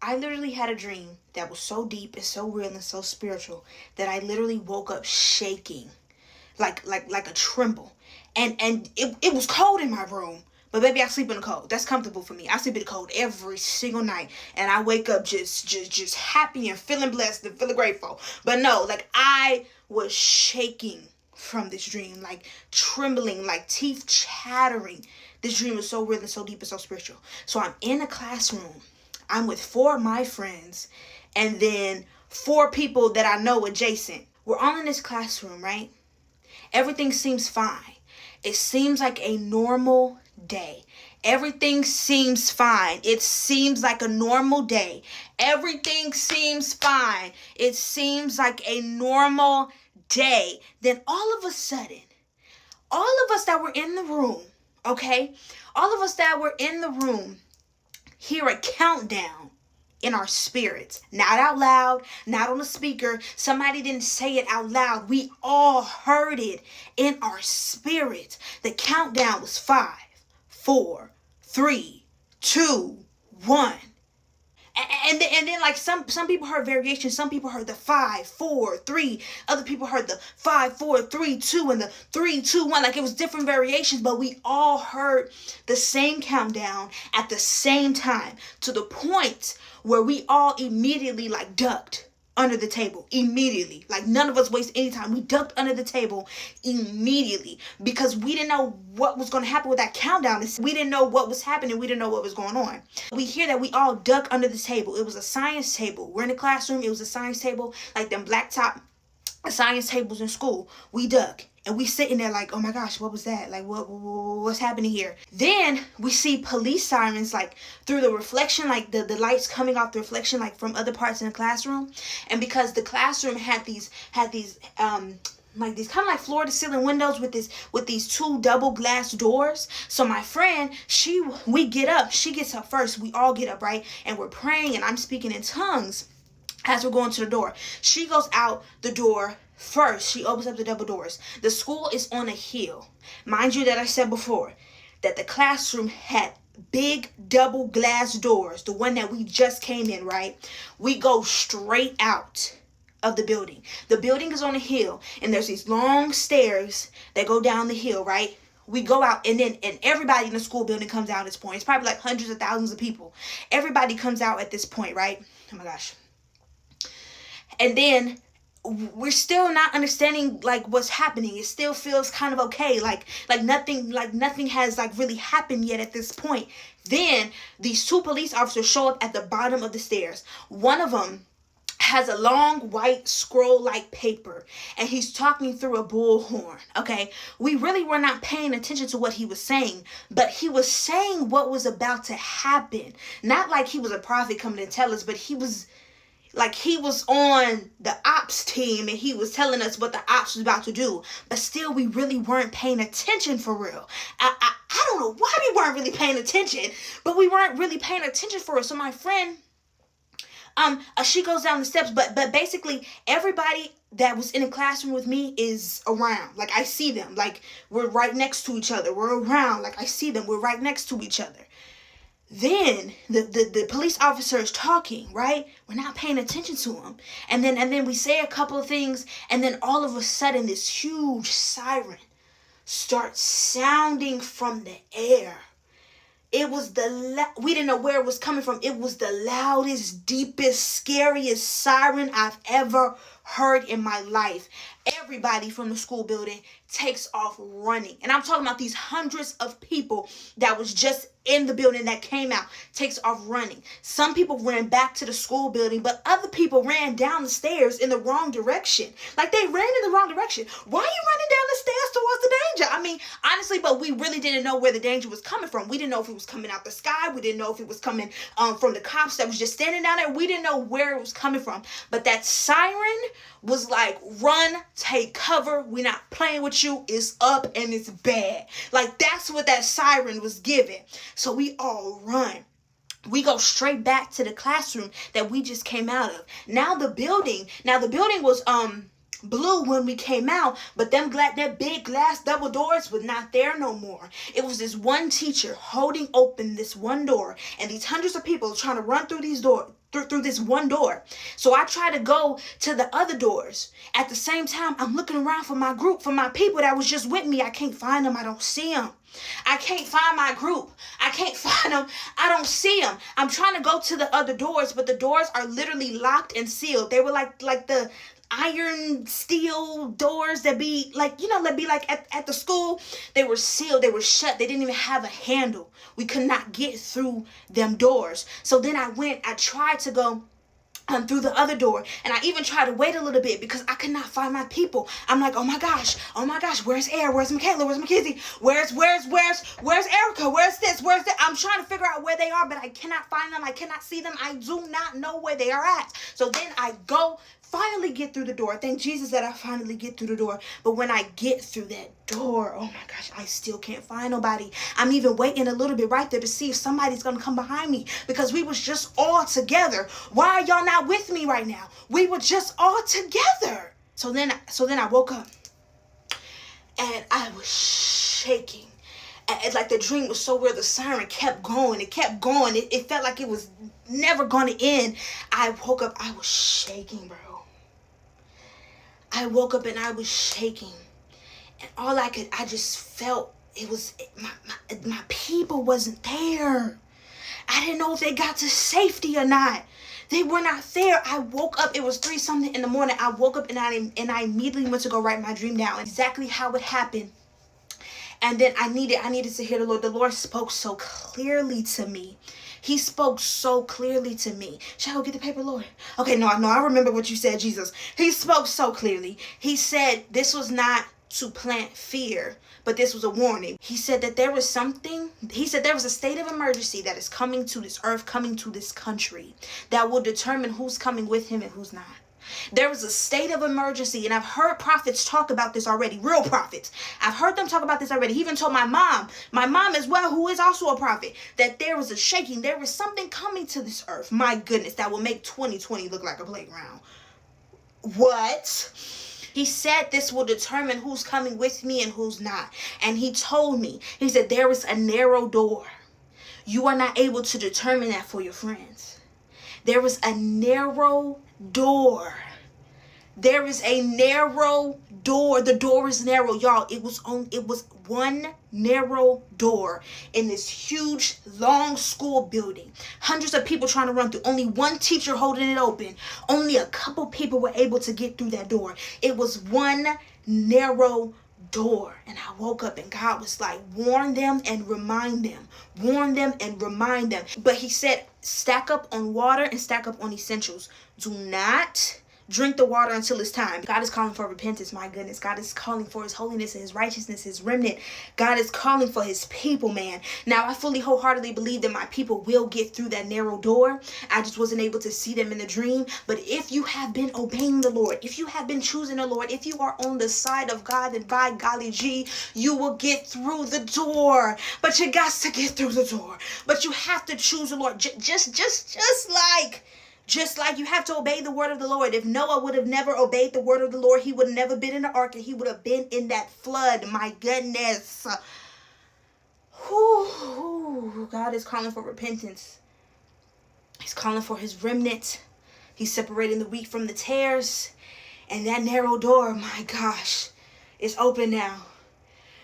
I literally had a dream that was so deep and so real and so spiritual that I literally woke up shaking, like a tremble. And it was cold in my room. But baby, I sleep in the cold. That's comfortable for me. I sleep in the cold every single night. And I wake up just happy and feeling blessed and feeling grateful. But no, like I was shaking from this dream, like trembling, like teeth chattering. This dream was so real and so deep and so spiritual. So I'm in a classroom. I'm with 4 of my friends and then 4 people that I know adjacent. We're all in this classroom, right? Everything seems fine. It seems like a normal day. Everything seems fine. It seems like a normal day. Everything seems fine. It seems like a normal day. Then all of a sudden, all of us that were in the room, okay? All of us that were in the room hear a countdown in our spirits. Not out loud, not on the speaker. Somebody didn't say it out loud. We all heard it in our spirits. The countdown was 5, 4, 3, 2, 1. And then like some people heard variations. Some people heard the 5, 4, 3. Other people heard the 5, 4, 3, 2 and the 3, 2, 1. Like it was different variations, but we all heard the same countdown at the same time, to the point where we all immediately like ducked under the table immediately. Like none of us wasted any time. We ducked under the table immediately because we didn't know what was going to happen with that countdown. We didn't know what was happening. We didn't know what was going on. We hear that we all duck under the table. It was a science table. We're in the classroom. It was a science table, like them blacktop science tables in school. We duck. And we sitting there like, oh my gosh, what was that? Like, what's happening here? Then we see police sirens like through the reflection, like the lights coming off the reflection, like from other parts in the classroom. And because the classroom had these like these kind of like floor to ceiling windows with these 2 double glass doors. So my friend, we get up. She gets up first. We all get up, right? And we're praying and I'm speaking in tongues as we're going to the door. She goes out the door first. She opens up the double doors. The school is on a hill. Mind you that I said before that the classroom had big double glass doors. The one that we just came in, right? We go straight out of the building. The building is on a hill and there's these long stairs that go down the hill, right? We go out and everybody in the school building comes out at this point. It's probably like hundreds of thousands of people. Everybody comes out at this point, right? Oh my gosh. And then we're still not understanding like what's happening. It still feels kind of okay. Like nothing has like really happened yet at this point. Then these 2 police officers show up at the bottom of the stairs. One of them has a long white scroll-like paper and he's talking through a bullhorn. Okay, we really were not paying attention to what he was saying, but he was saying what was about to happen. Not like he was a prophet coming to tell us, but he was on the ops team and he was telling us what the ops was about to do. But still, we really weren't paying attention for real. I don't know why we weren't really paying attention, but we weren't really paying attention for real. So my friend, she goes down the steps, but basically everybody that was in the classroom with me is around. Like I see them, like we're right next to each other. We're around, like I see them. We're right next to each other. Then the police officer is talking, right? We're not paying attention to him. And then we say a couple of things, and then all of a sudden this huge siren starts sounding from the air. It was we didn't know where it was coming from. It was the loudest, deepest, scariest siren I've ever heard in my life. Everybody from the school building takes off running. And I'm talking about these hundreds of people that was just in the building that came out, takes off running. Some people ran back to the school building, but other people ran down the stairs in the wrong direction. Like they ran in the wrong direction. Why are you running down the stairs towards the danger? I mean, honestly, but we really didn't know where the danger was coming from. We didn't know if it was coming out the sky. We didn't know if it was coming from the cops that was just standing down there. We didn't know where it was coming from. But that siren was like, run, take cover. We're not playing with you. It's up and it's bad. Like that's what that siren was giving. So we all run. We go straight back to the classroom that we just came out of. Now the building was blue when we came out, but that big glass double doors was not there no more. It was this one teacher holding open this one door, and these hundreds of people trying to run through these doors, through this one door. So I try to go to the other doors. At the same time, I'm looking around for my group, for my people that was just with me. I can't find them. I don't see them. I can't find my group. I can't find them. I don't see them. I'm trying to go to the other doors, but the doors are literally locked and sealed. They were like the iron steel doors that be like, that be like at the school. They were sealed. They were shut. They didn't even have a handle. We could not get through them doors. So then I tried to go through the other door, and I even tried to wait a little bit because I could not find my people. I'm like, oh my gosh, where's Air? Where's Michaela? Where's Mackenzie? Where's Erica? Where's this? Where's that? I'm trying to figure out where they are, but I cannot find them. I cannot see them. I do not know where they are at. So then I finally get through the door. Thank Jesus that I finally get through the door. But when I get through that door, oh my gosh, I still can't find nobody. I'm even waiting a little bit right there to see if somebody's gonna come behind me, because we was just all together. Why are y'all not with me right now? We were just all together. So then I woke up and I was shaking. And like the dream was so weird. The siren kept going. It kept going. It felt like it was never gonna end. I woke up. I was shaking, bro. I woke up and I was shaking, and I just felt it was my people wasn't there. I didn't know if they got to safety or not. They were not there. I woke up. It was 3-something in the morning. I woke up and I immediately went to go write my dream down, exactly how it happened. And then I needed to hear the Lord. The Lord spoke so clearly to me. He spoke so clearly to me. Shall I go get the paper, Lord? Okay, no, I remember what you said, Jesus. He spoke so clearly. He said this was not to plant fear, but this was a warning. He said that there was a state of emergency that is coming to this earth, coming to this country, that will determine who's coming with him and who's not. There was a state of emergency, and I've heard prophets talk about this already, real prophets. I've heard them talk about this already. He even told my mom as well, who is also a prophet, that there was a shaking. There was something coming to this earth, my goodness, that will make 2020 look like a playground. What? He said this will determine who's coming with me and who's not. And he told me, he said, there is a narrow door. You are not able to determine that for your friends. There is a narrow door. There is a narrow door. The door is narrow, y'all. It was one narrow door in this huge, long school building. Hundreds of people trying to run through. Only one teacher holding it open. Only a couple people were able to get through that door. It was one narrow door. And I woke up and God was like, warn them and remind them. Warn them and remind them. But he said, stack up on water and stack up on essentials. Do not drink the water until it's time. God is calling for repentance, my goodness. God is calling for his holiness and his righteousness, his remnant. God is calling for his people, man. Now, I fully, wholeheartedly believe that my people will get through that narrow door. I just wasn't able to see them in the dream. But if you have been obeying the Lord, if you have been choosing the Lord, if you are on the side of God, then by golly gee, you will get through the door. But you got to get through the door. But you have to choose the Lord. Just like you have to obey the word of the Lord. If Noah would have never obeyed the word of the Lord, he would have never been in the ark, and he would have been in that flood. My goodness. God is calling for repentance. He's calling for his remnant. He's separating the wheat from the tares. And that narrow door, my gosh, is open now.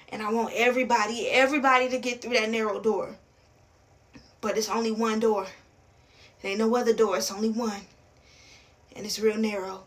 And I want everybody to get through that narrow door. But it's only one door. There ain't no other door. It's only one. And it's real narrow.